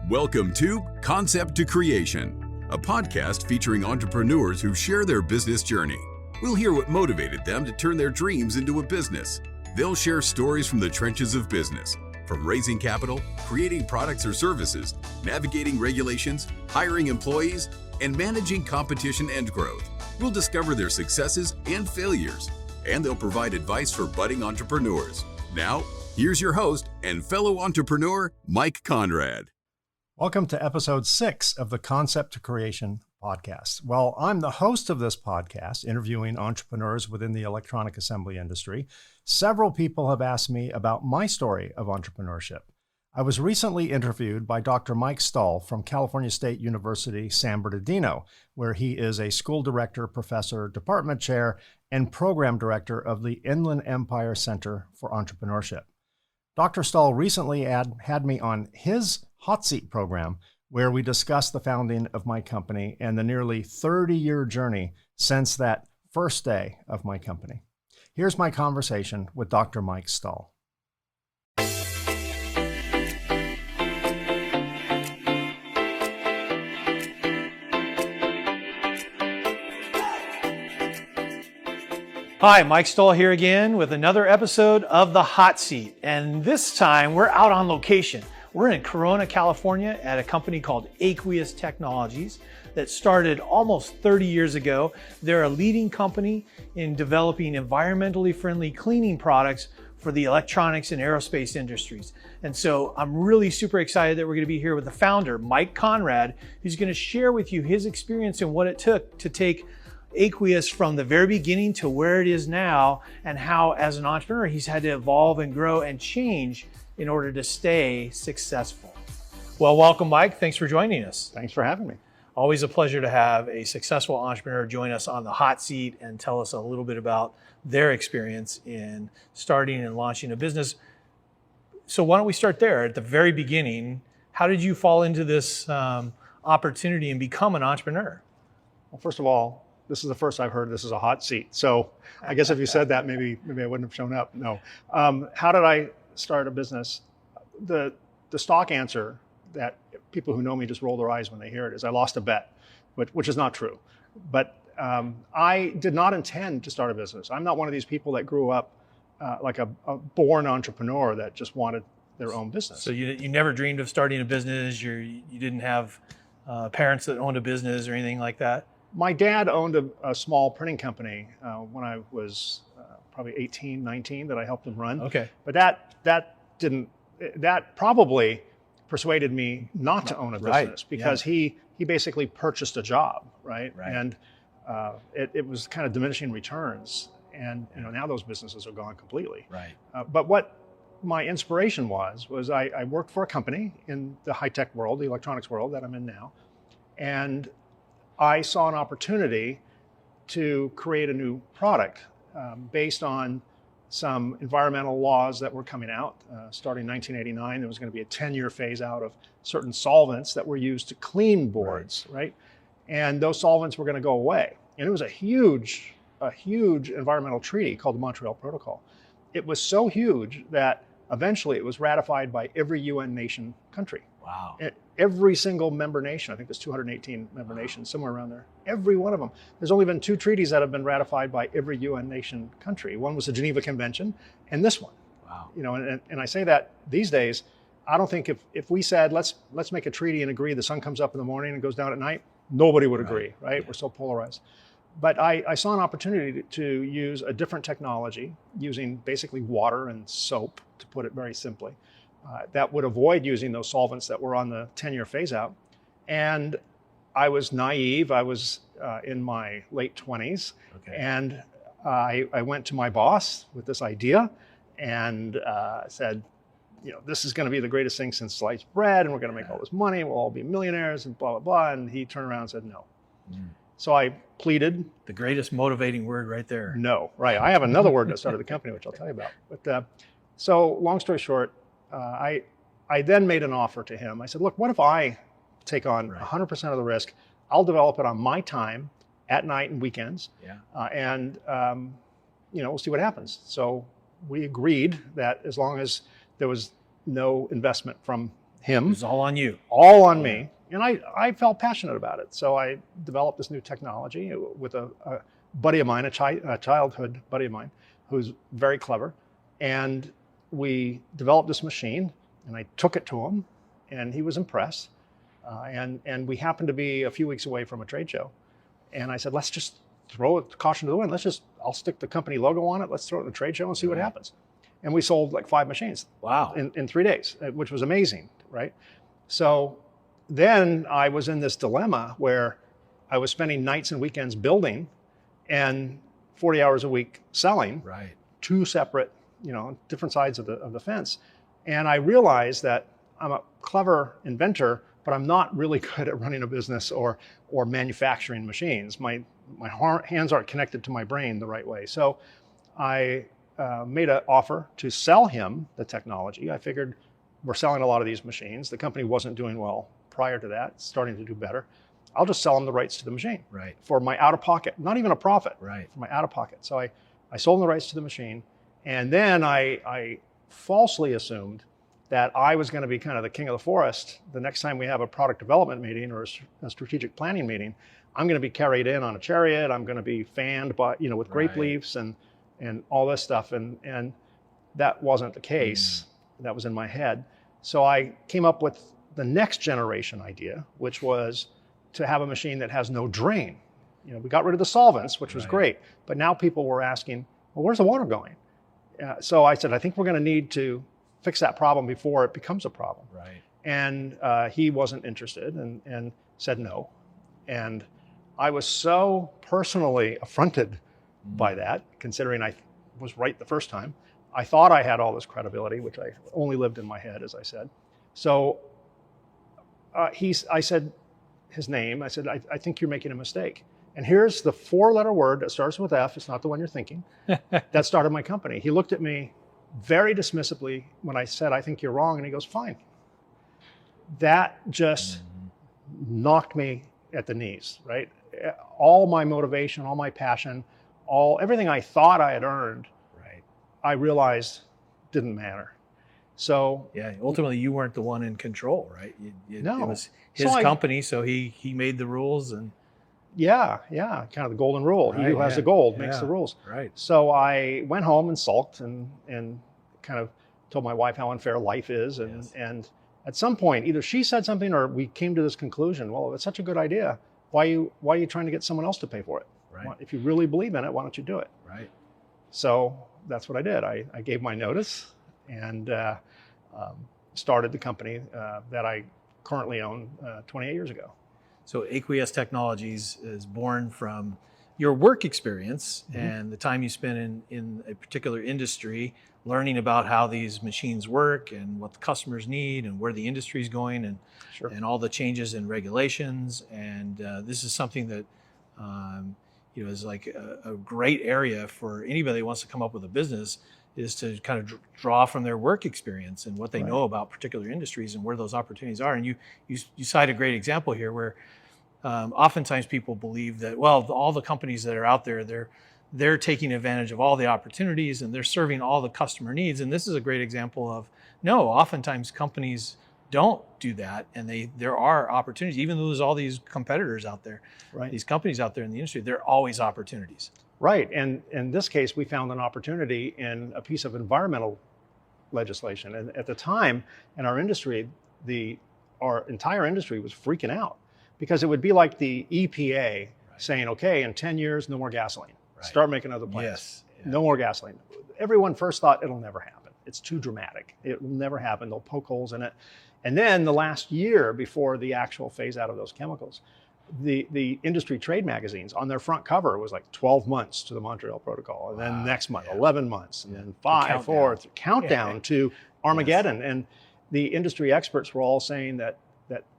Welcome to Concept to Creation, a podcast featuring entrepreneurs who share their business journey. We'll hear what motivated them to turn their dreams into a business. They'll share stories from the trenches of business, from raising capital, creating products or services, navigating regulations, hiring employees, and managing competition and growth. We'll discover their successes and failures, and they'll provide advice for budding entrepreneurs. Now, here's your host and fellow entrepreneur, Mike Conrad. Welcome to episode 6 of the Concept to Creation podcast. Well, I'm the host of this podcast, interviewing entrepreneurs within the electronic assembly industry. Several people have asked me about my story of entrepreneurship. I was recently interviewed by Dr. Mike Stahl from California State University, San Bernardino, where he is a school director, professor, department chair, and program director of the Inland Empire Center for Entrepreneurship. Dr. Stahl recently had me on his Hot Seat program, where we discussed the founding of my company and the nearly 30-year journey since that first day of my company. Here's my conversation with Dr. Mike Stahl. Hi, Mike Stahl here again with another episode of The Hot Seat. And this time we're out on location. We're in Corona, California at a company called Aqueous Technologies that started almost 30 years ago. They're a leading company in developing environmentally friendly cleaning products for the electronics and aerospace industries. And so I'm really super excited that we're going to be here with the founder, Mike Conrad, who's going to share with you his experience and what it took to take Aqueous from the very beginning to where it is now, and how as an entrepreneur he's had to evolve and grow and change in order to stay successful. Well, welcome, Mike. Thanks for joining us. Thanks for having me. Always a pleasure to have a successful entrepreneur join us on the hot seat and tell us a little bit about their experience in starting and launching a business. So why don't we start there at the very beginning? How did you fall into this opportunity and become an entrepreneur? Well, first of all, this is the first I've heard this is a hot seat. So I guess if you said that, maybe I wouldn't have shown up. No. How did I start a business? The stock answer that people who know me just roll their eyes when they hear it is I lost a bet, which is not true. But I did not intend to start a business. I'm not one of these people that grew up like a born entrepreneur that just wanted their own business. So you never dreamed of starting a business? You didn't have parents that owned a business or anything like that? My dad owned a small printing company when I was probably 18, 19 that I helped him run. Okay. But that probably persuaded me not to own a business because he basically purchased a job, right? And it was kind of diminishing returns. And now those businesses are gone completely. Right. But what my inspiration was I worked for a company in the high-tech world, the electronics world that I'm in now. And I saw an opportunity to create a new product based on some environmental laws that were coming out. Starting in 1989, there was going to be a 10-year phase out of certain solvents that were used to clean boards, right? And those solvents were going to go away. And it was a huge environmental treaty called the Montreal Protocol. It was so huge that eventually it was ratified by every UN nation country. Wow. Every single member nation, I think there's 218 member nations, somewhere around there. Every one of them. There's only been 2 treaties that have been ratified by every UN nation country. One was the Geneva Convention, and this one. Wow. And I say that these days, I don't think if we said, let's make a treaty and agree the sun comes up in the morning and goes down at night, nobody would agree, right? Yeah. We're so polarized. But I saw an opportunity to use a different technology, using basically water and soap, to put it very simply, that would avoid using those solvents that were on the 10-year phase out. And I was naive. I was in my late 20s. Okay. And I went to my boss with this idea and said, this is going to be the greatest thing since sliced bread, and we're going to make all this money, we'll all be millionaires, and blah, blah, blah. And he turned around and said no. So I pleaded. The greatest motivating word right there. No, right. I have another word that started the company, which I'll tell you about. But so long story short, I then made an offer to him. I said, look, what if I take on 100% of the risk? I'll develop it on my time at night and weekends. And we'll see what happens. So we agreed that as long as there was no investment from It him, was all on you. all on me. And I felt passionate about it. So I developed this new technology with a buddy of mine, a childhood buddy of mine, who's very clever. And we developed this machine, and I took it to him, and he was impressed. And we happened to be a few weeks away from a trade show. And I said, let's just throw it, caution to the wind. I'll stick the company logo on it. Let's throw it in the trade show and see what happens. And we sold like 5 machines. Wow. In 3 days, which was amazing, right? So then I was in this dilemma where I was spending nights and weekends building and 40 hours a week selling. Right. 2 separate, different sides of the fence. And I realized that I'm a clever inventor, but I'm not really good at running a business or manufacturing machines. My hands aren't connected to my brain the right way. So I made an offer to sell him the technology. I figured we're selling a lot of these machines. The company wasn't doing well prior to that, starting to do better. I'll just sell him the rights to the machine. Right. For my out-of-pocket, not even a profit. Right. For my out-of-pocket. So I sold him the rights to the machine, and then I falsely assumed that I was going to be kind of the king of the forest. The next time we have a product development meeting or a strategic planning meeting, I'm going to be carried in on a chariot. I'm going to be fanned by, with grape leaves and all this stuff. And that wasn't the case. That was in my head. So I came up with the next generation idea, which was to have a machine that has no drain. We got rid of the solvents, which was great. But now people were asking, well, where's the water going? So I said, I think we're going to need to fix that problem before it becomes a problem. Right. And he wasn't interested and said no. And I was so personally affronted by that, considering I was right the first time. I thought I had all this credibility, which I only lived in my head, as I said. So I said his name. I said, I think you're making a mistake. And here's the 4-letter word that starts with F. It's not the one you're thinking. That started my company. He looked at me very dismissively when I said, I think you're wrong. And he goes, fine. That just knocked me at the knees, right? All my motivation, all my passion, everything I thought I had earned, I realized didn't matter. So yeah, ultimately you weren't the one in control, right? No. It was his company, so he made the rules and yeah, kind of the golden rule. He who has the gold makes the rules. Right. So I went home and sulked and kind of told my wife how unfair life is. And at some point, either she said something or we came to this conclusion, well, if it's such a good idea, why are you trying to get someone else to pay for it? Right. If you really believe in it, why don't you do it? Right. So that's what I did. I gave my notice and started the company that I currently own 28 years ago. So Aqueous Technologies is born from your work experience and the time you spent in a particular industry, learning about how these machines work and what the customers need and where the industry is going and all the changes in regulations. And this is something that is like a great area for anybody that wants to come up with a business, is to kind of draw from their work experience and what they know about particular industries and where those opportunities are. And you cite a great example here where oftentimes people believe that, well, all the companies that are out there, they're taking advantage of all the opportunities and they're serving all the customer needs. And this is a great example of, no, oftentimes companies don't do that. And there are opportunities, even though there's all these competitors out there, these companies out there in the industry, there are always opportunities. Right, and in this case, we found an opportunity in a piece of environmental legislation. And at the time, in our industry, our entire industry was freaking out because it would be like the EPA saying, okay, in 10 years, no more gasoline. Start making other plants. No more gasoline. Everyone first thought it'll never happen. It's too dramatic. It will never happen. They'll poke holes in it. And then the last year before the actual phase out of those chemicals, the industry trade magazines on their front cover was like 12 months to the Montreal Protocol, and then next month 11 months, and then 5, 4, countdown to Armageddon. And the industry experts were all saying that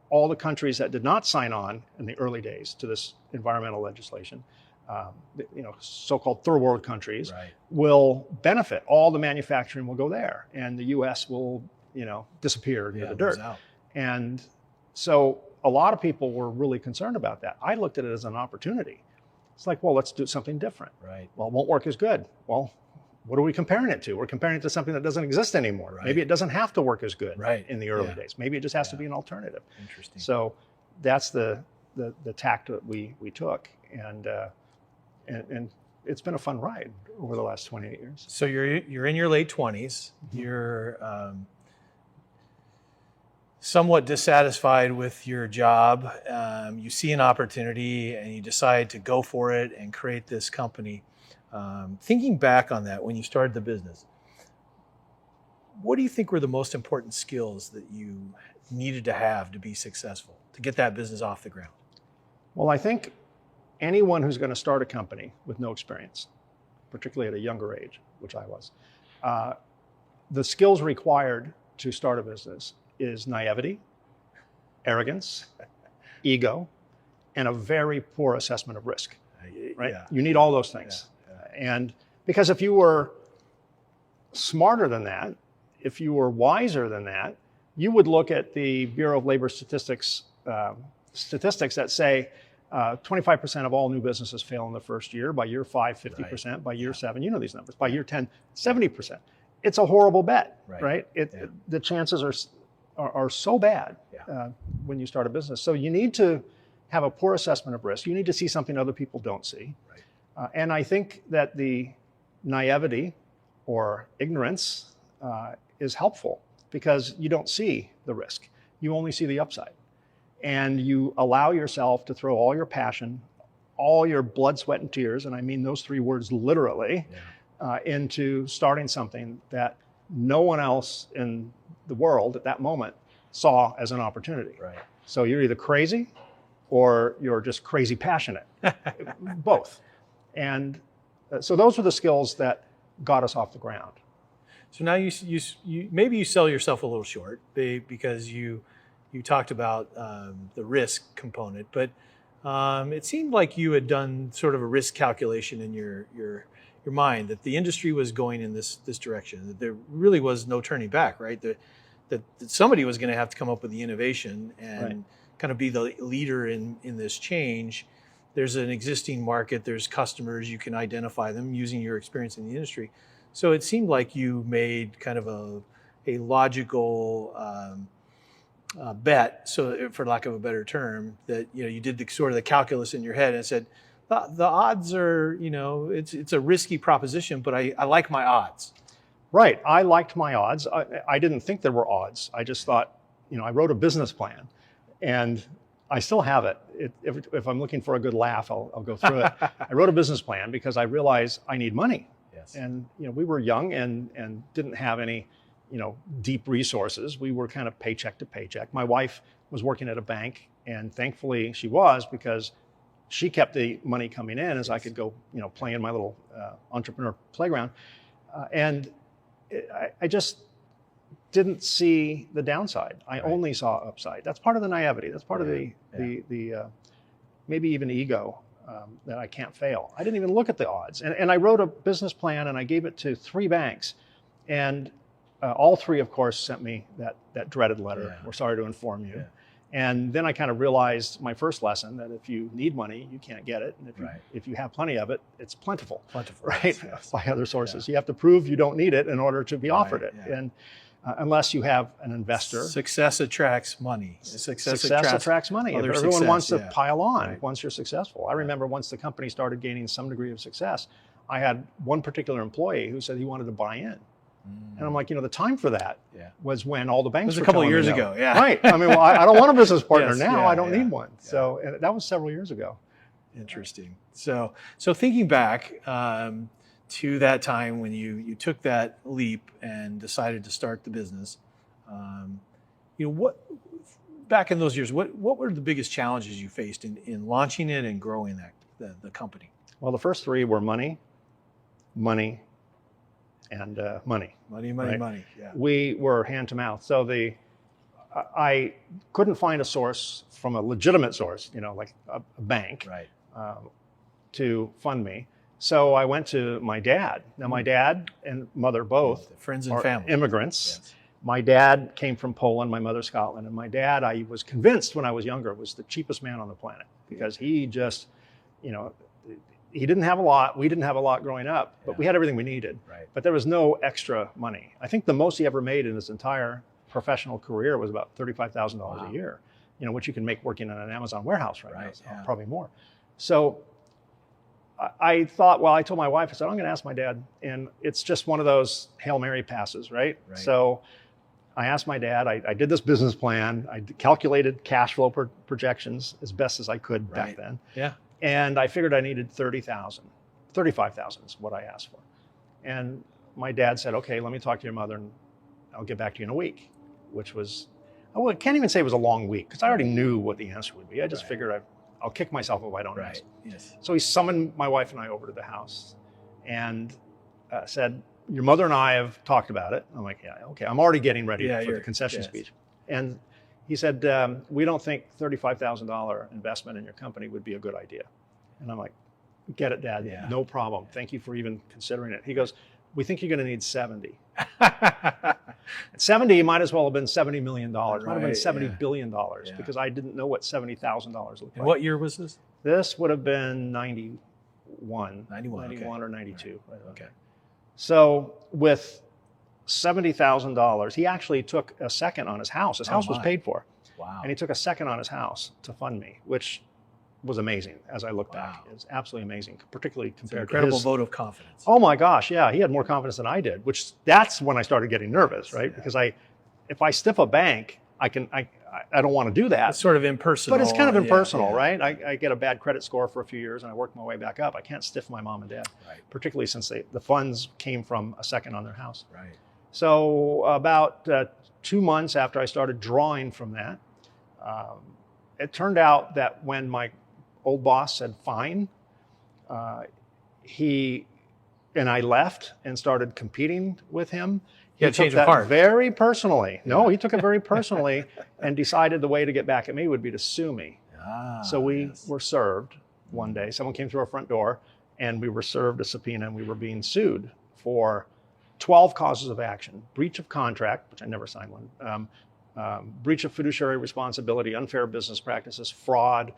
all the countries that did not sign on in the early days to this environmental legislation, so-called third world countries, will benefit. All the manufacturing will go there, and the U.S. will disappear into the dirt. And so a lot of people were really concerned about that. I looked at it as an opportunity. It's like, well, let's do something different. Right. Well, it won't work as good. Well, what are we comparing it to? We're comparing it to something that doesn't exist anymore. Right. Maybe it doesn't have to work as good Right. in the early Yeah. days. Maybe it just has to be an alternative. Interesting. So that's the tact that we took, and it's been a fun ride over the last 28 years. So you're in your late 20s. Mm-hmm. You're somewhat dissatisfied with your job. You see an opportunity and you decide to go for it and create this company. Thinking back on that, when you started the business, what do you think were the most important skills that you needed to have to be successful, to get that business off the ground? Well, I think anyone who's going to start a company with no experience, particularly at a younger age, which I was, the skills required to start a business is naivety, arrogance, ego, and a very poor assessment of risk. Right? Yeah. You need all those things. And because if you were smarter than that, if you were wiser than that, you would look at the Bureau of Labor Statistics statistics that say 25% of all new businesses fail in the first year. By year 5, 50%. By year 7, you know these numbers. By year 10, 70%. It's a horrible bet, right? The chances are so bad when you start a business. So you need to have a poor assessment of risk. You need to see something other people don't see. Right. And I think that the naivety or ignorance is helpful because you don't see the risk. You only see the upside. And you allow yourself to throw all your passion, all your blood, sweat, and tears, and I mean those 3 words literally, into starting something that no one else in the world at that moment saw as an opportunity. Right. So you're either crazy or you're just crazy passionate, both. And so those were the skills that got us off the ground. So now you maybe you sell yourself a little short because you talked about the risk component, but it seemed like you had done sort of a risk calculation in your mind that the industry was going in this direction, that there really was no turning back, right? That somebody was going to have to come up with the innovation and kind of be the leader in this change. There's an existing market, there's customers, you can identify them using your experience in the industry. So it seemed like you made kind of a logical bet, so for lack of a better term, that you did the sort of the calculus in your head and said, the odds are, it's a risky proposition, but I like my odds. Right. I liked my odds. I didn't think there were odds. I just thought, I wrote a business plan, and I still have it. If I'm looking for a good laugh, I'll go through it. I wrote a business plan because I realized I need money. Yes. And we were young and didn't have any deep resources. We were kind of paycheck to paycheck. My wife was working at a bank, and thankfully she was, because she kept the money coming in as I could go play in my little entrepreneur playground. And I just didn't see the downside. I only saw upside. That's part of the naivety. That's part of the maybe even ego that I can't fail. I didn't even look at the odds. And I wrote a business plan and I gave it to 3 banks. And all 3, of course, sent me that dreaded letter. We're sorry to inform you. And then I kind of realized my first lesson that if you need money, you can't get it. And if you have plenty of it, it's plentiful. Right? Yes. By other sources. You have to prove you don't need it in order to be offered it. And unless you have an investor. Success attracts money. Success attracts money. Everyone wants to pile on once you're successful. I remember once the company started gaining some degree of success, I had one particular employee who said he wanted to buy in. And I'm like, the time for that was when all the banks were a couple of years ago. Right. I mean, I don't want a business partner now. I don't need one. Yeah. So that was several years ago. Interesting. So thinking back to that time when you took that leap and decided to start the business, what back in those years, what were the biggest challenges you faced in launching it and growing the company? Well, the first 3 were money, and money. Money. Yeah. We were hand to mouth. So I couldn't find a source from a legitimate source, like a bank, to fund me. So I went to my dad. Now my dad and mother both friends and are family immigrants. Yes. My dad came from Poland, my mother Scotland, and my dad, I was convinced when I was younger, was the cheapest man on the planet because he just, he didn't have a lot. We didn't have a lot growing up, but we had everything we needed. Right. But there was no extra money. I think the most he ever made in his entire professional career was about $35,000 a year, which you can make working in an Amazon warehouse right now, so probably more. So I thought, I told my wife, I said, I'm going to ask my dad. And it's just one of those Hail Mary passes, right? So I asked my dad, I did this business plan. I calculated cash flow projections as best as I could back then. Yeah. And I figured I needed $35,000 is what I asked for. And my dad said, okay, let me talk to your mother and I'll get back to you in a week, which was, I can't even say it was a long week because I already knew what the answer would be. I just figured I'll kick myself if I don't ask. Yes. So he summoned my wife and I over to the house and said, your mother and I have talked about it. I'm like, yeah, okay. I'm already getting ready for the concession speech. And he said, we don't think $35,000 investment in your company would be a good idea. And I'm like, get it, Dad. Yeah. No problem. Thank you for even considering it. He goes, we think you're going to need 70. 70 might as well have been $70 million. Might have been $70 billion because I didn't know what $70,000 looked like. And what year was this? This would have been 91 or 92. Right. Okay. So with $70,000, he actually took a second on his house. His house was paid for. Wow. And he took a second on his house to fund me, which was amazing as I look back. It was absolutely amazing, particularly compared to his... Incredible vote of confidence. Oh my gosh, yeah. He had more confidence than I did, which that's when I started getting nervous, right? Because if I stiff a bank, I don't want to do that. It's sort of impersonal. But it's kind of impersonal, right? I get a bad credit score for a few years and I work my way back up. I can't stiff my mom and dad, particularly since the funds came from a second on their house. Right. So about 2 months after I started drawing from that, it turned out that when my old boss said fine, he and I left and started competing with him. He took that very personally. No, he took it very personally and decided the way to get back at me would be to sue me. So we were served one day. Someone came through our front door and we were served a subpoena and we were being sued for 12 causes of action: breach of contract, which I never signed one, breach of fiduciary responsibility, unfair business practices, fraud,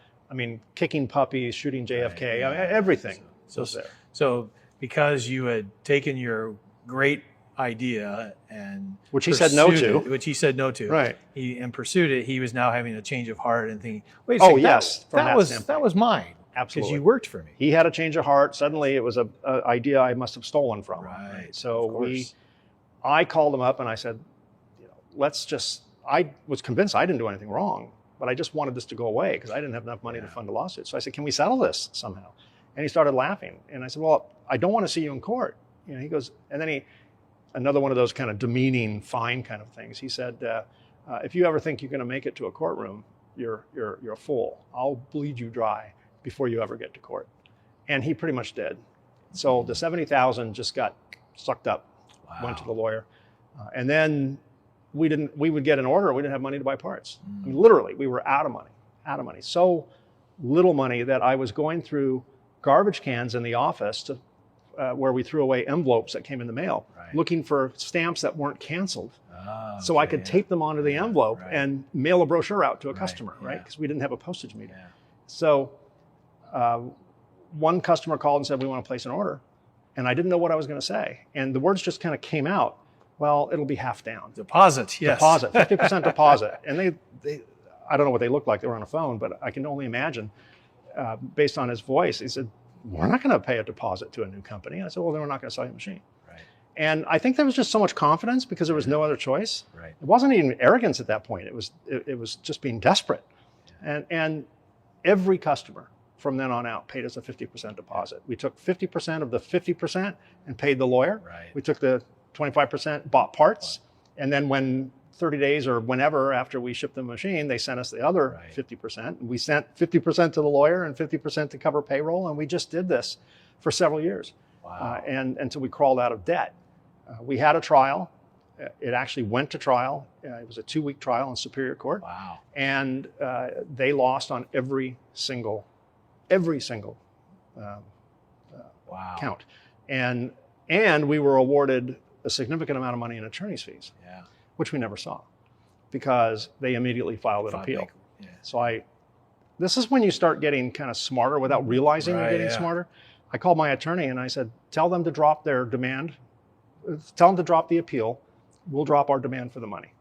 kicking puppies, shooting JFK, everything was there. So because you had taken your great idea and which he said no to, right? And pursued it. He was now having a change of heart and thinking, "Wait a second, that was mine." Absolutely, because you worked for me. He had a change of heart. Suddenly, it was an idea I must have stolen from him. Right. So I called him up and I said, I was convinced I didn't do anything wrong, but I just wanted this to go away because I didn't have enough money to fund a lawsuit. So I said, can we settle this somehow? And he started laughing. And I said, well, I don't want to see you in court. He goes, and then another one of those kind of demeaning, fine kind of things. He said, if you ever think you're going to make it to a courtroom, you're a fool. I'll bleed you dry before you ever get to court. And he pretty much did. So the $70,000 just got sucked up, went to the lawyer. And then we would get an order. We didn't have money to buy parts. Literally, we were out of money. So little money that I was going through garbage cans in the office to where we threw away envelopes that came in the mail, looking for stamps that weren't canceled. So I could tape them onto the envelope and mail a brochure out to a customer, right? Because we didn't have a postage meter. So one customer called and said, we want to place an order. And I didn't know what I was going to say. And the words just kind of came out. Well, it'll be half down. Deposit, yes. Deposit, 50% deposit. And they, I don't know what they looked like. They were on a phone, but I can only imagine, based on his voice, he said, we're not going to pay a deposit to a new company. And I said, well, then we're not going to sell you a machine. Right. And I think there was just so much confidence because there was no other choice. Right. It wasn't even arrogance at that point. It was just being desperate. And every customer from then on out paid us a 50% deposit. We took 50% of the 50% and paid the lawyer. Right. We took the 25%, bought parts, and then when 30 days or whenever after we shipped the machine, they sent us the other 50%. We sent 50% to the lawyer and 50% to cover payroll, and we just did this for several years. Wow. And until we crawled out of debt. We had a trial. It actually went to trial. It was a 2-week trial in Superior Court. Wow. And they lost on every single count. And we were awarded a significant amount of money in attorney's fees, which we never saw because they immediately filed an appeal. So this is when you start getting kind of smarter without realizing you're getting smarter. I called my attorney and I said, tell them to drop their demand, tell them to drop the appeal. We'll drop our demand for the money.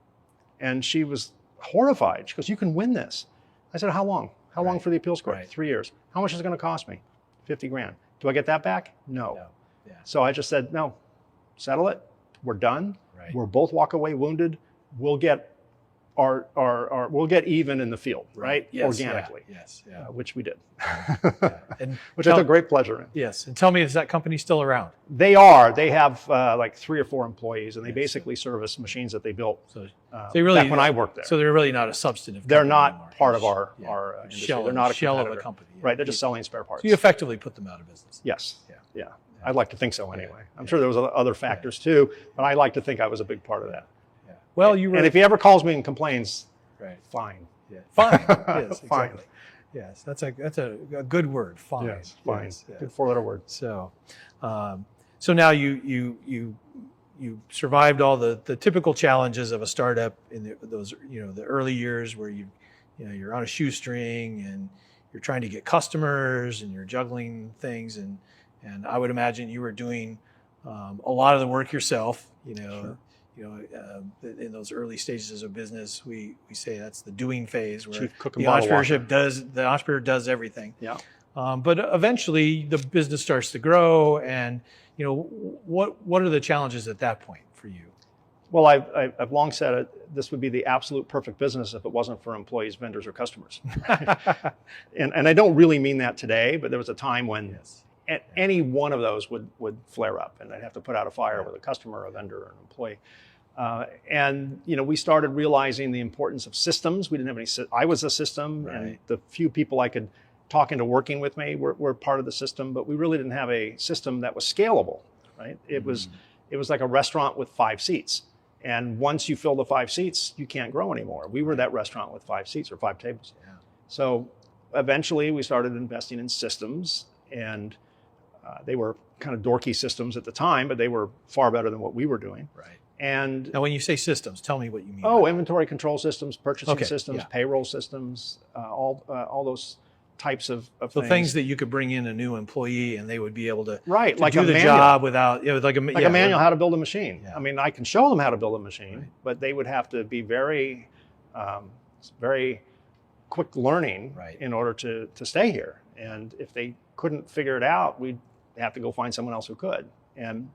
And she was horrified. She goes, you can win this. I said, how long? How long for the appeals court? 3 years. How much is it going to cost me? 50 grand. Do I get that back? No. Yeah. So I just said, no, settle it. We're done. Right. We'll both walk away wounded. We'll get we'll get even in the field, right? Yes, organically. Yes. Which we did. And which I took great pleasure in. Yes. And tell me, is that company still around? They are. They have like 3 or 4 employees, and they basically service machines that they built they really, back when I worked there. So they're really not a substantive They're company not anymore. part of our industry. They're not a shell of competitor. a company. Right, they're just selling spare parts. So you effectively put them out of business. Yes. Yeah. I'd like to think so anyway. I'm sure there was other factors too, but I like to think I was a big part of that. Yeah. Well, you were. And if he ever calls me and complains, fine. Yeah. Fine. Yes, Fine. exactly. Yes, that's a good word. Fine. Yes, fine. Yes, yeah. Good 4-letter word. So, so now you survived all the typical challenges of a startup in those the early years where you're on a shoestring and you're trying to get customers and you're juggling things and I would imagine you were doing a lot of the work yourself. Sure. In those early stages of business, we say that's the doing phase where Chief cook and the bottle washer. entrepreneur does everything. Yeah. But eventually the business starts to grow, and what are the challenges at that point for you? Well, I've long said it. This would be the absolute perfect business if it wasn't for employees, vendors, or customers. and I don't really mean that today, but there was a time when any one of those would flare up, and I'd have to put out a fire with a customer, a vendor, or an employee. And we started realizing the importance of systems. We didn't have any. I was a system, and the few people I could talk into working with me were part of the system. But we really didn't have a system that was scalable. Right? It was like a restaurant with 5 seats, and once you fill the 5 seats, you can't grow anymore. We were that restaurant with 5 seats or 5 tables. Yeah. So eventually, we started investing in systems, and they were kind of dorky systems at the time, but they were far better than what we were doing. Right. And now, when you say systems, tell me what you mean. Inventory control systems, purchasing systems, payroll systems, all those types of so things that you could bring in a new employee and they would be able to like do the manual. job without like a manual how to build a machine. Yeah. I mean, I can show them how to build a machine, but they would have to be very, very quick learning in order to stay here. And if they couldn't figure it out, we'd have to go find someone else who could. And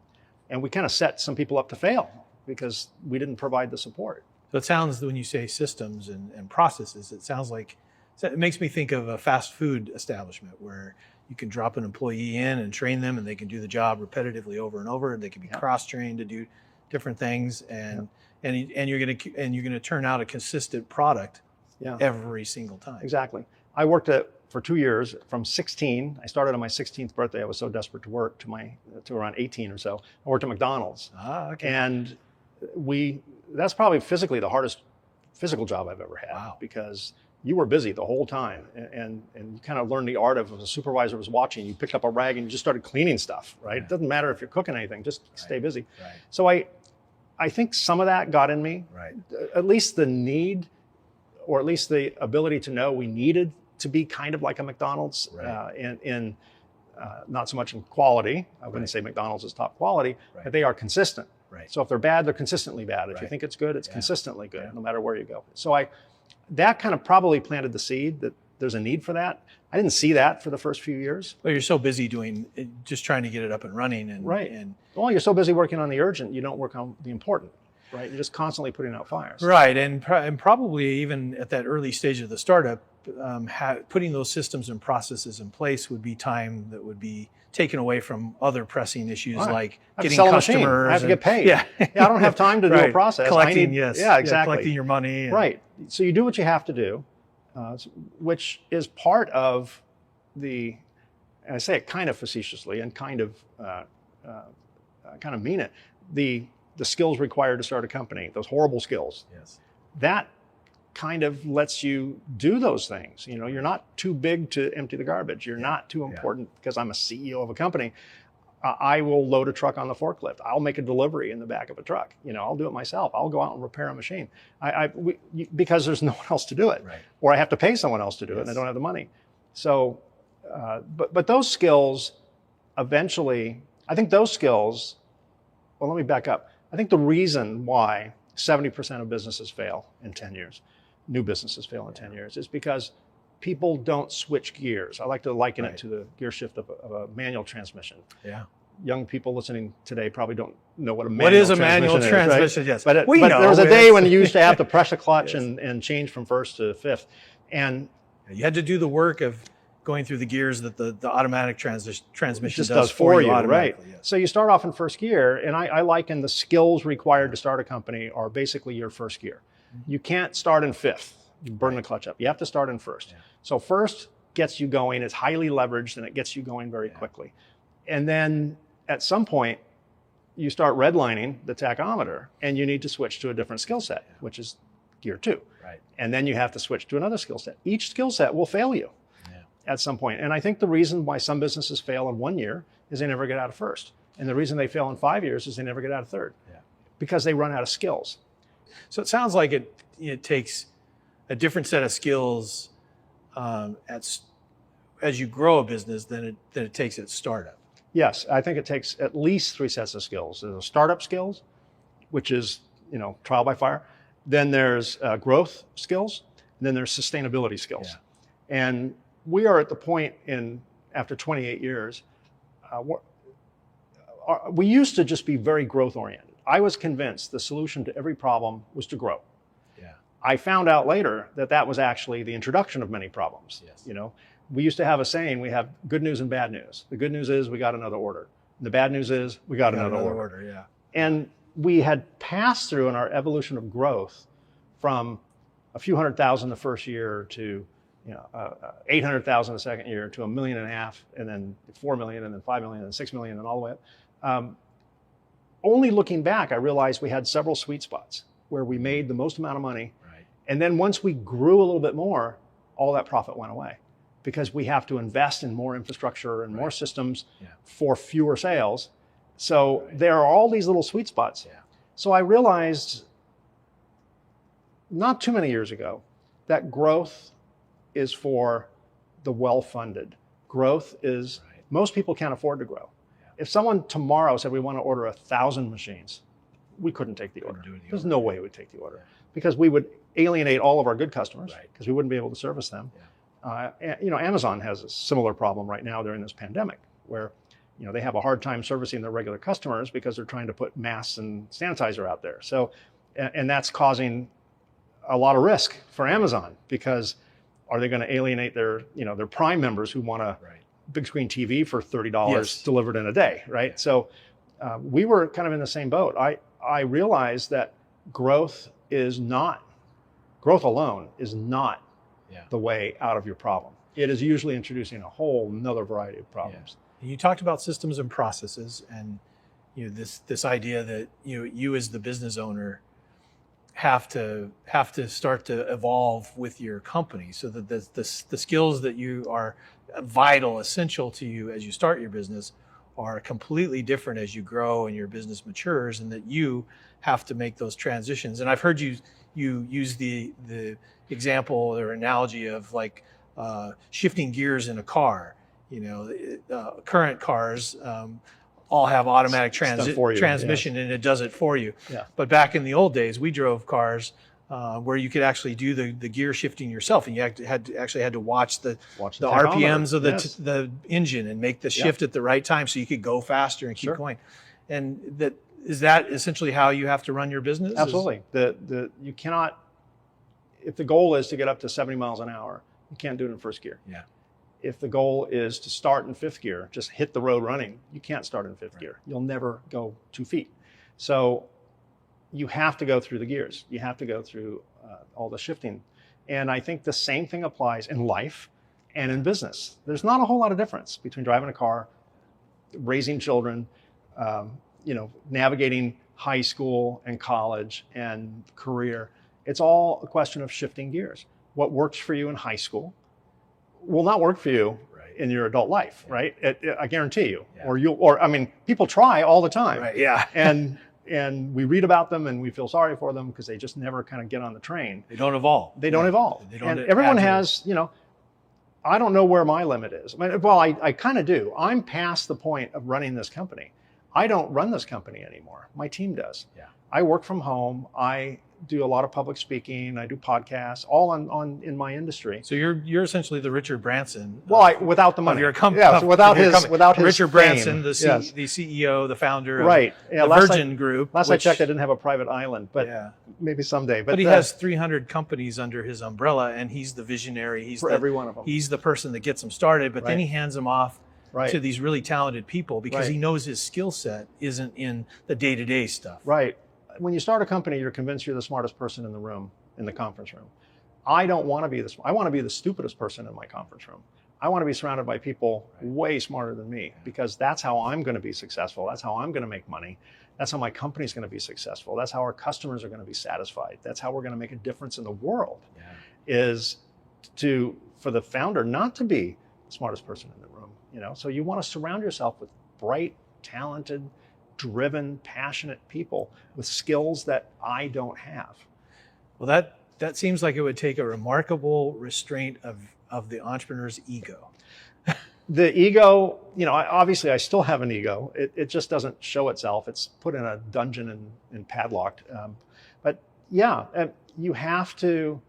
we kind of set some people up to fail because we didn't provide the support. So it sounds, when you say systems and processes, it makes me think of a fast food establishment where you can drop an employee in and train them, and they can do the job repetitively over and over, and they can be cross-trained to do different things, and you're going to turn out a consistent product every single time. Exactly. I worked for 2 years from 16. I started on my 16th birthday. I was so desperate to work to around 18 or so. I worked at McDonald's. And that's probably physically the hardest physical job I've ever had. Wow. Because you were busy the whole time, and you kind of learned the art of, if a supervisor was watching, you picked up a rag and you just started cleaning stuff, right? It doesn't matter if you're cooking anything, just stay busy. Right. So I think some of that got in me, at least the need, or at least the ability to know we needed to be kind of like a McDonald's, in not so much in quality. I wouldn't say McDonald's is top quality, but they are consistent. Right. So if they're bad, they're consistently bad. If you think it's good, it's consistently good, no matter where you go. So that kind of probably planted the seed that there's a need for that. I didn't see that for the first few years. Well, you're so busy just trying to get it up and running. And well, you're so busy working on the urgent, you don't work on the important, right? You're just constantly putting out fires. Right, and probably even at that early stage of the startup, putting those systems and processes in place would be time that would be taken away from other pressing issues like getting customers. I have to get paid. I don't have time to do a process. Collecting, exactly. Collecting your money. Right. So you do what you have to do, which is part of and I say it kind of facetiously and kind of mean it, the skills required to start a company, those horrible skills. Yes. That kind of lets you do those things. You're not too big to empty the garbage. You're not too important because I'm a CEO of a company. I will load a truck on the forklift. I'll make a delivery in the back of a truck. I'll do it myself. I'll go out and repair a machine because there's no one else to do it, or I have to pay someone else to do it, and I don't have the money. So, but those skills eventually, I think those skills, well, let me back up. I think the reason why 70% of businesses fail in 10 years, new businesses fail in 10 years, is because people don't switch gears. I like to liken it to the gear shift of a manual transmission. Yeah. Young people listening today probably don't know what a manual transmission is, right? Yes. But we know. there was a day when you used to have to press a clutch Yes. and change from first to fifth. And You had to do the work of going through the gears that the automatic transmission just does for you right? automatically. Yes. So you start off in first gear, and I liken the skills required to start a company are basically your first gear. You can't start in fifth. You burn the clutch up. You have to start in first. Yeah. So first gets you going. It's highly leveraged, and it gets you going very quickly. And then at some point, you start redlining the tachometer, and you need to switch to a different skill set, which is gear 2. Right. And then you have to switch to another skill set. Each skill set will fail you at some point. And I think the reason why some businesses fail in 1 year is they never get out of first. And the reason they fail in 5 years is they never get out of third. Because they run out of skills. So it sounds like it takes a different set of skills as you grow a business than it takes at startup. Yes, I think it takes at least 3 sets of skills. There's startup skills, which is, trial by fire. Then there's growth skills. And then there's sustainability skills. Yeah. And we are at the point after 28 years, we used to just be very growth oriented. I was convinced the solution to every problem was to grow. Yeah. I found out later that was actually the introduction of many problems. Yes. We used to have a saying, we have good news and bad news. The good news is we got another order. The bad news is we got another order. Yeah. And we had passed through in our evolution of growth from a few 100,000 the first year to 800,000 the second year to $1.5 million, and then 4 million, and then 5 million, and 6 million, and all the way up. Only looking back, I realized we had several sweet spots where we made the most amount of money. Right. And then once we grew a little bit more, all that profit went away because we have to invest in more infrastructure and more systems for fewer sales. So there are all these little sweet spots. Yeah. So I realized not too many years ago that growth is for the well-funded. Growth is, most people can't afford to grow. If someone tomorrow said we want to order 1,000 machines, we couldn't take the order. There's no way we'd take the order because we would alienate all of our good customers because we wouldn't be able to service them. Amazon has a similar problem right now during this pandemic where they have a hard time servicing their regular customers because they're trying to put masks and sanitizer out there. So, and that's causing a lot of risk for Amazon because are they going to alienate their Prime members who want a big screen TV for $30 delivered in a day, right? Yeah. So we were kind of in the same boat. I realized that growth alone is not the way out of your problem. It is usually introducing a whole nother variety of problems. Yeah. You talked about systems and processes, and this idea that you as the business owner have to start to evolve with your company so that the skills that you are vital, essential to you as you start your business are completely different as you grow and your business matures, and that you have to make those transitions. And I've heard you use the example or analogy of like shifting gears in a car. Current cars all have automatic transmission, and it does it for you. Yeah. But back in the old days, we drove cars where you could actually do the gear shifting yourself, and you had to watch the RPMs of the engine and make the shift at the right time so you could go faster and keep going. And is that essentially how you have to run your business? Absolutely. You cannot, if the goal is to get up to 70 miles an hour, you can't do it in first gear. Yeah. If the goal is to start in fifth gear, just hit the road running, you can't start in fifth gear. You'll never go 2 feet. So you have to go through the gears. You have to go through all the shifting. And I think the same thing applies in life and in business. There's not a whole lot of difference between driving a car, raising children, navigating high school and college and career. It's all a question of shifting gears. What works for you in high school will not work for you in your adult life, right? I guarantee you. Yeah. People try all the time. Right. Yeah. And we read about them and we feel sorry for them because they just never kind of get on the train. They don't evolve. They don't evolve. And everyone has, I don't know where my limit is. I kind of do. I'm past the point of running this company. I don't run this company anymore. My team does. Yeah. I work from home. I do a lot of public speaking. I do podcasts, all in my industry. So you're essentially the Richard Branson. Without the money. Of your company. Yeah, so without his Richard Branson, fame. the CEO, the founder of right. the Virgin Group. Last I checked, I didn't have a private island, but maybe someday. But he has 300 companies under his umbrella, and he's the visionary. He's every one of them. He's the person that gets them started, but then he hands them off to these really talented people because he knows his skill set isn't in the day-to-day stuff. Right. When you start a company, you're convinced you're the smartest person in the room, in the conference room. I don't want to be this. I want to be the stupidest person in my conference room. I want to be surrounded by people way smarter than me because that's how I'm going to be successful. That's how I'm going to make money. That's how my company's going to be successful. That's how our customers are going to be satisfied. That's how we're going to make a difference in the world. Is for the founder not to be the smartest person in the room. So you want to surround yourself with bright, talented, driven, passionate people with skills that I don't have. Well, that seems like it would take a remarkable restraint of the entrepreneur's ego. The ego, obviously I still have an ego. It just doesn't show itself. It's put in a dungeon and padlocked. But yeah, you have to,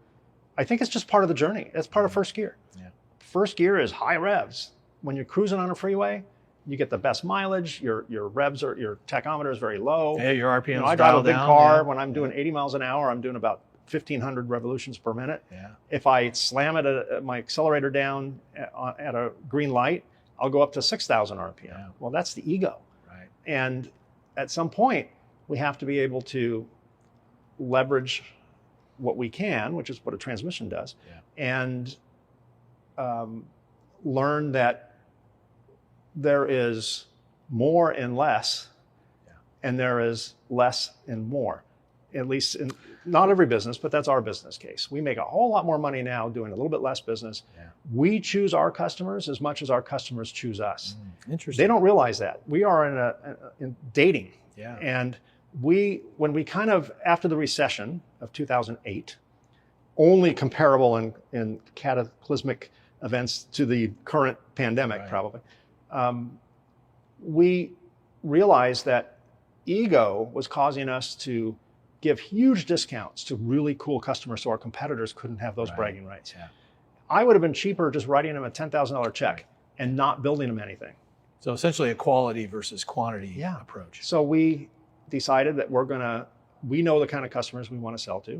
I think it's just part of the journey. It's part of first gear. Yeah. First gear is high revs. When you're cruising on a freeway, you get the best mileage. Your revs your tachometer is very low. Yeah, your RPMs I drive a big car. Yeah. When I'm doing 80 miles an hour, I'm doing about 1,500 revolutions per minute. Yeah. If I slam my accelerator down at a green light, I'll go up to 6,000 RPM. Yeah. Well, that's the ego. Right. And at some point, we have to be able to leverage what we can, which is what a transmission does, and learn that there is more and less, and there is less and more. At least in not every business, but that's our business case. We make a whole lot more money now doing a little bit less business. We choose our customers as much as our customers choose us. Interesting. They don't realize that. We are in dating. Yeah. And when we kind of, after the recession of 2008, only comparable in cataclysmic events to the current pandemic, probably, we realized that ego was causing us to give huge discounts to really cool customers so our competitors couldn't have those bragging rights. Yeah. I would have been cheaper just writing them a $10,000 check and not building them anything. So essentially a quality versus quantity approach. So we decided that we know the kind of customers we want to sell to.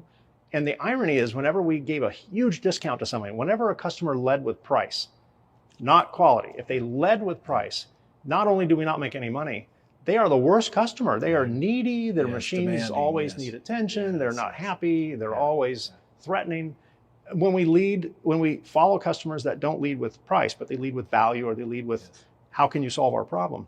And the irony is whenever we gave a huge discount to somebody, whenever a customer led with price, not quality, if they led with price, not only do we not make any money, they are the worst customer. They are needy. Their machines always need attention. They're not happy. They're always threatening. When we follow customers that don't lead with price, but they lead with value or they lead with how can you solve our problem,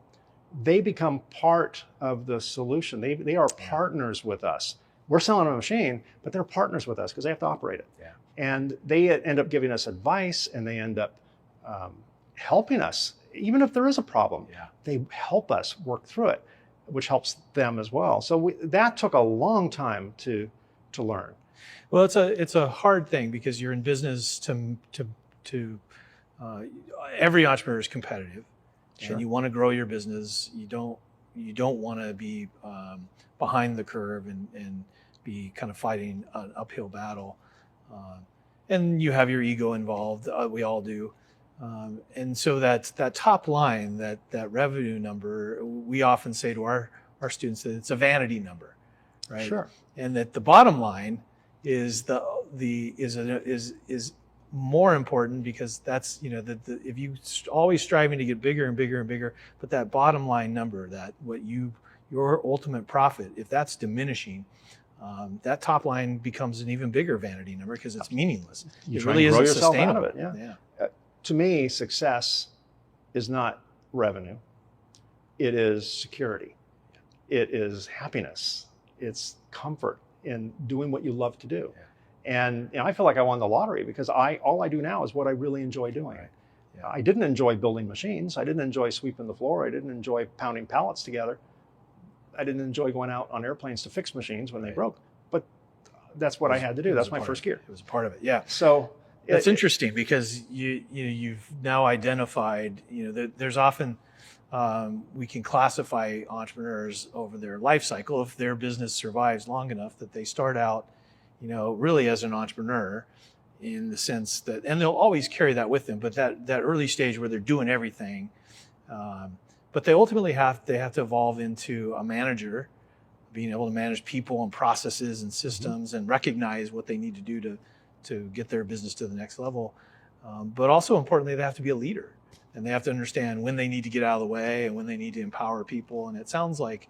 they become part of the solution. They are partners with us. We're selling a machine, but they're partners with us because they have to operate it. Yeah. And they end up giving us advice and they end up helping us. Even if there is a problem, they help us work through it, which helps them as well. So that took a long time to learn. Well, it's a hard thing because you're in business to every entrepreneur is competitive, and you want to grow your business. You don't want to be behind the curve and be kind of fighting an uphill battle, and you have your ego involved. We all do. And so that top line, that revenue number, we often say to our students that it's a vanity number, right? Sure. And that the bottom line is more important because that's if you always striving to get bigger and bigger and bigger, but that bottom line number, that your ultimate profit, if that's diminishing, that top line becomes an even bigger vanity number because it's meaningless. You it really isn't sustainable. Out of it, to me, success is not revenue. It is security. It is happiness. It's comfort in doing what you love to do. And I feel like I won the lottery because all I do now is what I really enjoy doing. I didn't enjoy building machines. I didn't enjoy sweeping the floor. I didn't enjoy pounding pallets together. I didn't enjoy going out on airplanes to fix machines when they broke. But that's what I had to do. That's my first gear. It was a part of it, yeah. So That's interesting because you've now identified, there's often, we can classify entrepreneurs over their life cycle if their business survives long enough that they start out, really as an entrepreneur in the sense that, and they'll always carry that with them, but that early stage where they're doing everything, but they ultimately have to evolve into a manager, being able to manage people and processes and systems and recognize what they need to do to get their business to the next level. But also importantly, they have to be a leader, and they have to understand when they need to get out of the way and when they need to empower people. And it sounds like,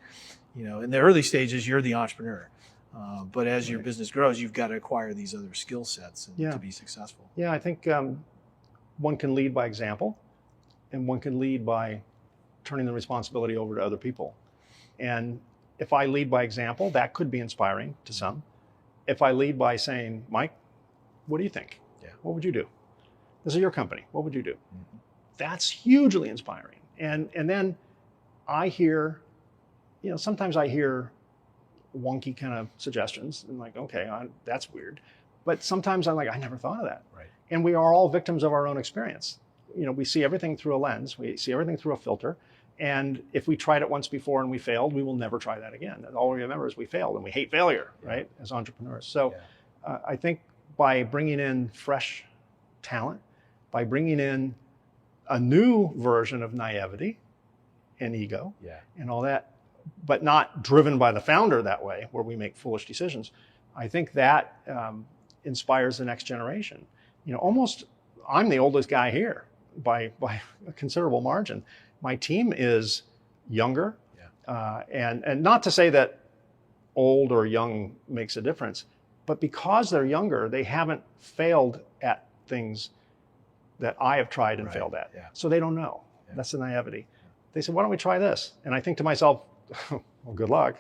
in the early stages, you're the entrepreneur. But as your business grows, you've got to acquire these other skill sets to be successful. Yeah, I think one can lead by example, and one can lead by turning the responsibility over to other people. And if I lead by example, that could be inspiring to some. If I lead by saying, Mike, what do you think? Yeah. What would you do? This is your company. What would you do? Mm-hmm. That's hugely inspiring. And then I hear, sometimes I hear wonky kind of suggestions and like, okay, that's weird. But sometimes I'm like, I never thought of that. Right. And we are all victims of our own experience. We see everything through a lens. We see everything through a filter. And if we tried it once before and we failed, we will never try that again. And all we remember is we failed, and we hate failure, right, as entrepreneurs. So I think by bringing in fresh talent, by bringing in a new version of naivety and ego and all that, but not driven by the founder that way, where we make foolish decisions, I think that inspires the next generation. Almost, I'm the oldest guy here by a considerable margin. My team is younger, and not to say that old or young makes a difference, but because they're younger, they haven't failed at things that I have tried and failed at. Yeah. So they don't know. Yeah. That's the naivety. They said, why don't we try this? And I think to myself, well, good luck.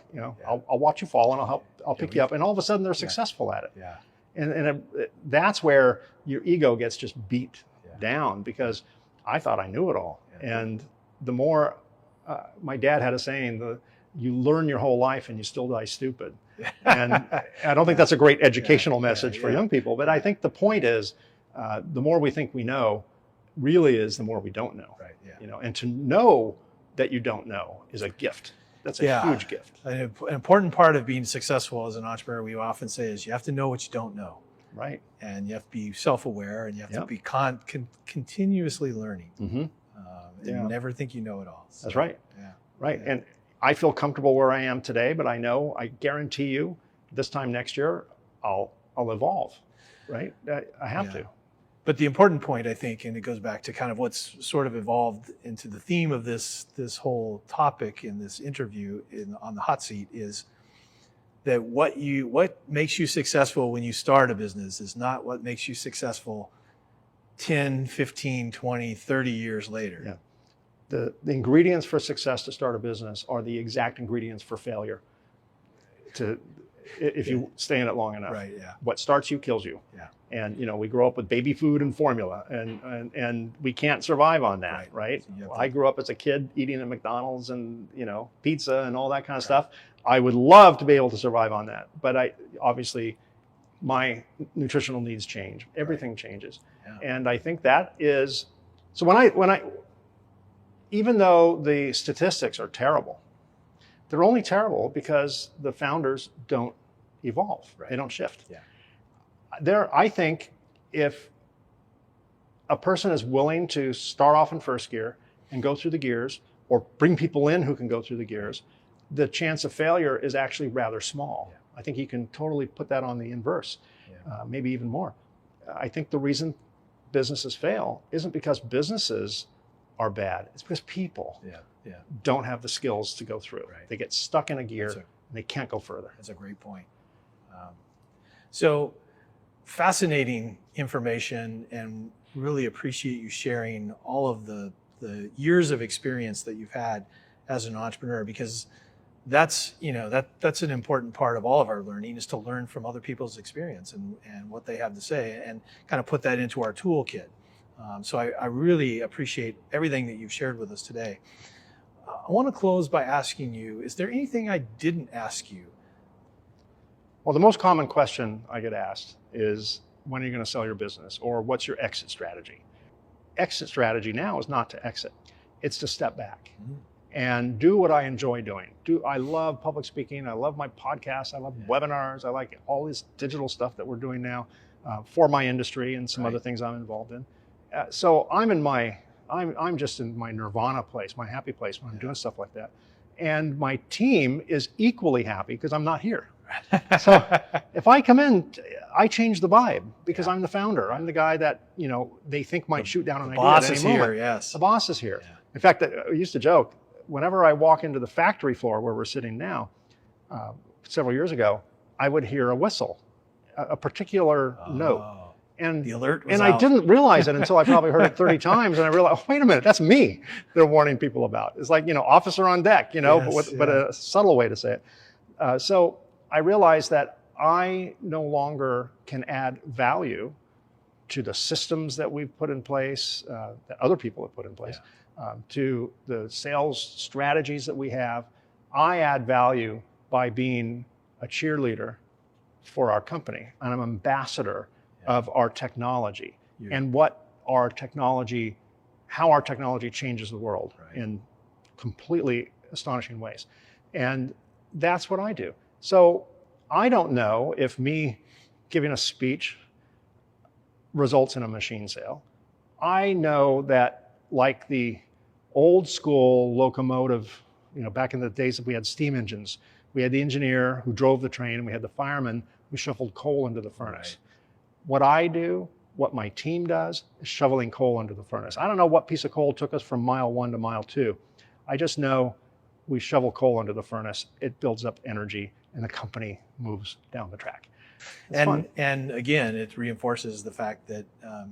I'll watch you fall and I'll pick you up. And all of a sudden they're successful at it. Yeah. And that's where your ego gets just beat down, because I thought I knew it all. Yeah. And the more, my dad had a saying, you learn your whole life and you still die stupid. And I don't think that's a great educational message for young people, but I think the point is, the more we think we know really is the more we don't know. Right. Yeah. And to know that you don't know is a gift. That's a huge gift. An important part of being successful as an entrepreneur, we often say, is you have to know what you don't know. Right. And you have to be self-aware, and you have to be continuously learning. Mm-hmm. And never think you know it all. So, that's right. Yeah. Right. Yeah. And I feel comfortable where I am today, but I guarantee you this time next year, I'll evolve. Right. I have to. But the important point, I think, and it goes back to kind of what's sort of evolved into the theme of this whole topic in this interview on the hot seat, is that what makes you successful when you start a business is not what makes you successful 10, 15, 20, 30 years later. Yeah. The ingredients for success to start a business are the exact ingredients for failure if you stay in it long enough. Right, yeah. What starts you kills you. Yeah. And we grow up with baby food and formula, and we can't survive on that, right? So I grew up as a kid eating at McDonald's and pizza and all that kind of stuff. I would love to be able to survive on that, but obviously my nutritional needs change. Everything changes. Yeah. And I think that is, so when I even though the statistics are terrible, they're only terrible because the founders don't evolve. Right. They don't shift. Yeah. I think if a person is willing to start off in first gear and go through the gears, or bring people in who can go through the gears, the chance of failure is actually rather small. Yeah. I think you can totally put that on the inverse, maybe even more. I think the reason businesses fail isn't because businesses are bad. It's because people don't have the skills to go through. Right. They get stuck in a gear and they can't go further. That's a great point. So fascinating information, and really appreciate you sharing all of the years of experience that you've had as an entrepreneur, because that's an important part of all of our learning, is to learn from other people's experience and what they have to say, and kind of put that into our toolkit. So I really appreciate everything that you've shared with us today. I want to close by asking you, is there anything I didn't ask you? Well, the most common question I get asked is, when are you going to sell your business? Or what's your exit strategy? Exit strategy now is not to exit. It's to step back and do what I enjoy doing. I love public speaking. I love my podcasts. I love webinars. I like all this digital stuff that we're doing now for my industry and some other things I'm involved in. So I'm just in my nirvana place, my happy place when I'm doing stuff like that. And my team is equally happy because I'm not here. So if I come in, I change the vibe because I'm the founder. I'm the guy that, they think might shoot down an idea at any moment. Yes. The boss is here. Yeah. In fact, I used to joke, whenever I walk into the factory floor where we're sitting now, several years ago, I would hear a whistle, a particular note. And the alert was and out. I didn't realize it until I probably heard it 30 times, and I realized, oh, wait a minute, that's me they're warning people about. It's like, officer on deck, but a subtle way to say it. So I realized that I no longer can add value to the systems that we've put in place, that other people have put in place, to the sales strategies that we have. I add value by being a cheerleader for our company. And I'm an ambassador of our technology and how our technology changes the world in completely astonishing ways. And that's what I do. So I don't know if me giving a speech results in a machine sale. I know that, like the old school locomotive, back in the days that we had steam engines, we had the engineer who drove the train and we had the fireman who shoveled coal into the furnace. What I do, what my team does, is shoveling coal into the furnace. I don't know what piece of coal took us from mile 1 to mile 2. I just know we shovel coal into the furnace, it builds up energy, and the company moves down the track. And again, it reinforces the fact that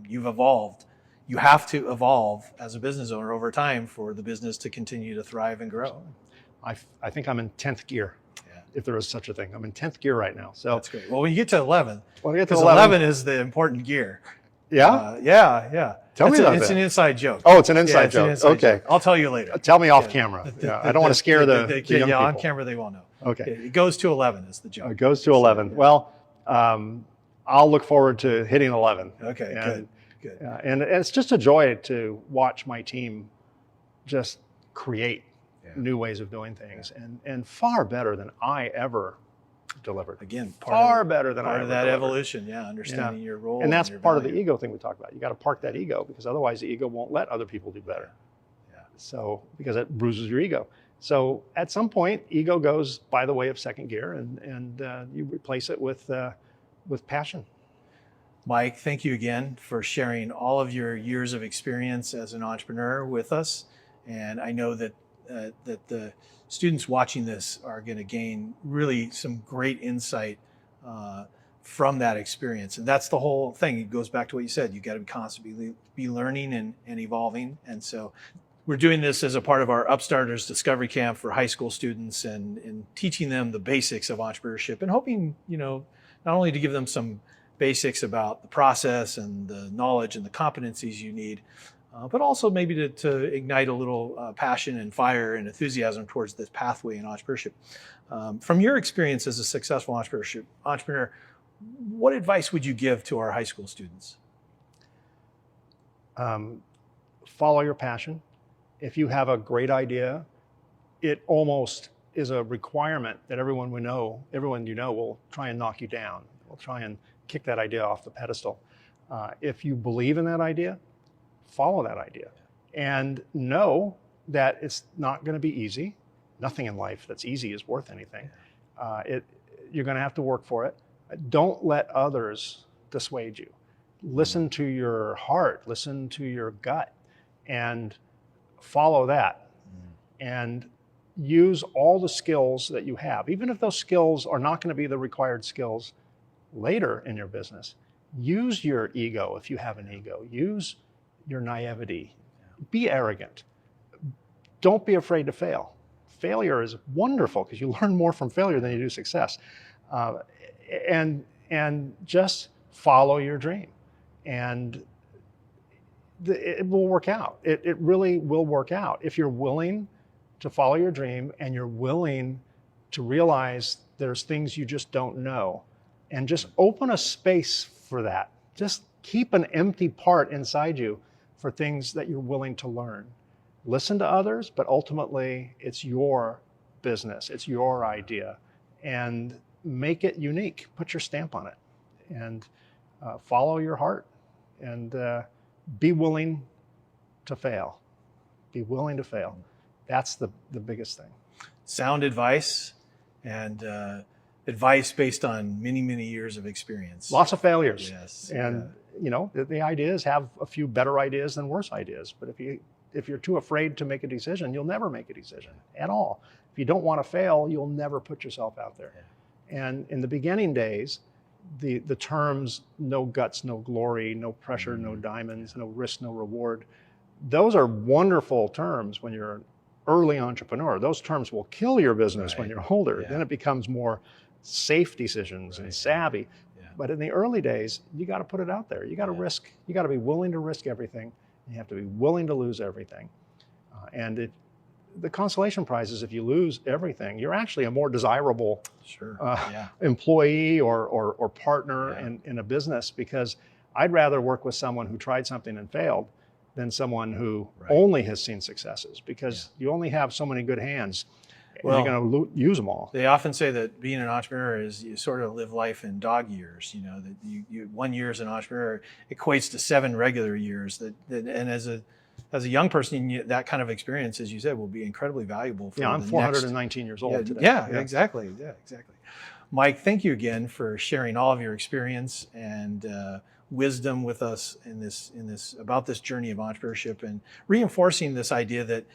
you've evolved. You have to evolve as a business owner over time for the business to continue to thrive and grow. I think I'm in 10th gear, if there is such a thing. I'm in 10th gear right now. So that's great. Well, when you get to 11, because 11 is the important gear. Yeah? Yeah. Tell me about It's that. an inside joke. Oh, it's an inside joke. Inside okay. joke. I'll tell you later. Tell me off camera. I don't want to scare the young people. On camera they won't know. Okay. It goes to 11 is the joke. It goes to 11. Well, I'll look forward to hitting 11. Okay, good. And it's just a joy to watch my team just create new ways of doing things, and far better than I ever delivered. Again, better than part I of ever that delivered. evolution, understanding your role. And that's your part of value. the ego thing we talk about. You got to park that ego, because otherwise the ego won't let other people do better. So, because it bruises your ego. So at some point, ego goes by the way of second gear, and you replace it with passion. Mike, thank you again for sharing all of your years of experience as an entrepreneur with us. And I know that the students watching this are going to gain really some great insight from that experience. And that's the whole thing. It goes back to what you said. You got to constantly be learning and evolving. And so we're doing this as a part of our Upstarters Discovery Camp for high school students, and teaching them the basics of entrepreneurship, and hoping, not only to give them some basics about the process and the knowledge and the competencies you need, but also maybe to ignite a little passion and fire and enthusiasm towards this pathway in entrepreneurship. From your experience as a successful entrepreneur, what advice would you give to our high school students? Follow your passion. If you have a great idea, it almost is a requirement that everyone you know will try and knock you down. Will try and kick that idea off the pedestal. If you believe in that idea, follow that idea, and know that it's not going to be easy. Nothing in life that's easy is worth anything. You're going to have to work for it. Don't let others dissuade you. Listen to your heart, listen to your gut, and follow that. And use all the skills that you have. Even if those skills are not going to be the required skills later in your business, use your ego if you have an ego. Use your naivety. Be arrogant. Don't be afraid to fail. Failure is wonderful because you learn more from failure than you do success. And just follow your dream. And it will work out. It really will work out if you're willing to follow your dream and you're willing to realize there's things you just don't know, and just open a space for that just keep an empty part inside you for things that you're willing to learn. Listen to others, but ultimately it's your business, it's your idea, and make it unique. Put your stamp on it, and follow your heart, and be willing to fail. Be willing to fail. That's the biggest thing. Sound advice, and advice based on many, many years of experience. Lots of failures. Yes. And the idea is have a few better ideas than worse ideas. But if you're too afraid to make a decision, you'll never make a decision at all. If you don't want to fail, you'll never put yourself out there. Yeah. And in the beginning days, the terms no guts, no glory, no pressure, no diamonds, no risk, no reward, those are wonderful terms when you're an early entrepreneur. Those terms will kill your business when you're older. Yeah. Then it becomes more safe decisions and savvy. Yeah. But in the early days, you got to put it out there. You got to risk. You got to be willing to risk everything. You have to be willing to lose everything. The consolation prize is if you lose everything, you're actually a more desirable employee or partner in a business, because I'd rather work with someone who tried something and failed than someone who only has seen successes, because you only have so many good hands. Well, you're going to use them all. They often say that being an entrepreneur is you sort of live life in dog years. That you 1 year as an entrepreneur equates to 7 regular years. And as a young person, that kind of experience, as you said, will be incredibly valuable. For I'm 419 years old today. Yeah, exactly. Yeah, exactly. Mike, thank you again for sharing all of your experience and wisdom with us in this about this journey of entrepreneurship, and reinforcing this idea that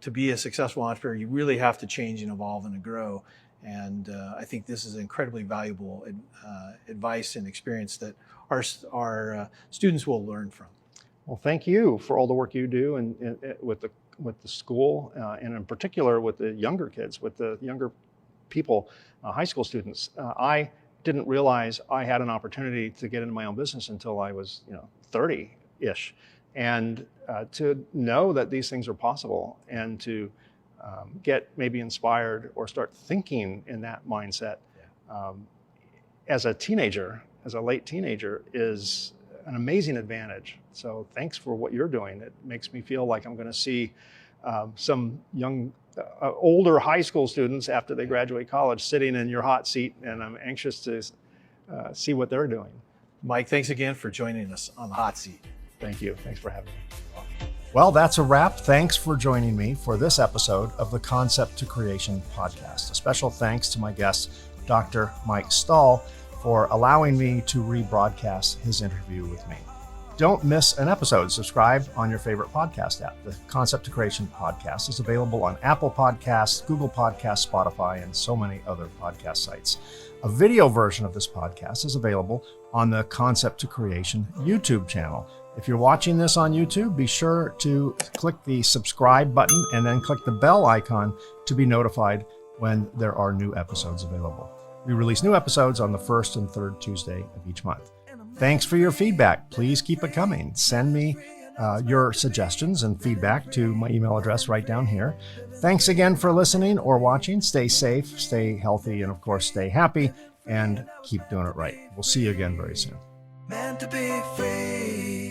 to be a successful entrepreneur, you really have to change and evolve and grow. And I think this is incredibly valuable advice and experience that our students will learn from. Well, thank you for all the work you do and with the school, and in particular with the younger kids, with the younger people, high school students. I didn't realize I had an opportunity to get into my own business until I was 30-ish. And to know that these things are possible, and to get maybe inspired or start thinking in that mindset as a teenager, as a late teenager, is an amazing advantage. So thanks for what you're doing. It makes me feel like I'm going to see some young, older high school students after they graduate college sitting in your hot seat, and I'm anxious to see what they're doing. Mike, thanks again for joining us on the hot seat. Thank you. Thanks for having me. Well, that's a wrap. Thanks for joining me for this episode of the Concept to Creation podcast. A special thanks to my guest, Dr. Mike Stahl, for allowing me to rebroadcast his interview with me. Don't miss an episode. Subscribe on your favorite podcast app. The Concept to Creation podcast is available on Apple Podcasts, Google Podcasts, Spotify, and so many other podcast sites. A video version of this podcast is available on the Concept to Creation YouTube channel. If you're watching this on YouTube, be sure to click the subscribe button and then click the bell icon to be notified when there are new episodes available. We release new episodes on the first and third Tuesday of each month. Thanks for your feedback. Please keep it coming. Send me your suggestions and feedback to my email address right down here. Thanks again for listening or watching. Stay safe, stay healthy, and of course, stay happy, and keep doing it right. We'll see you again very soon. Meant to be free.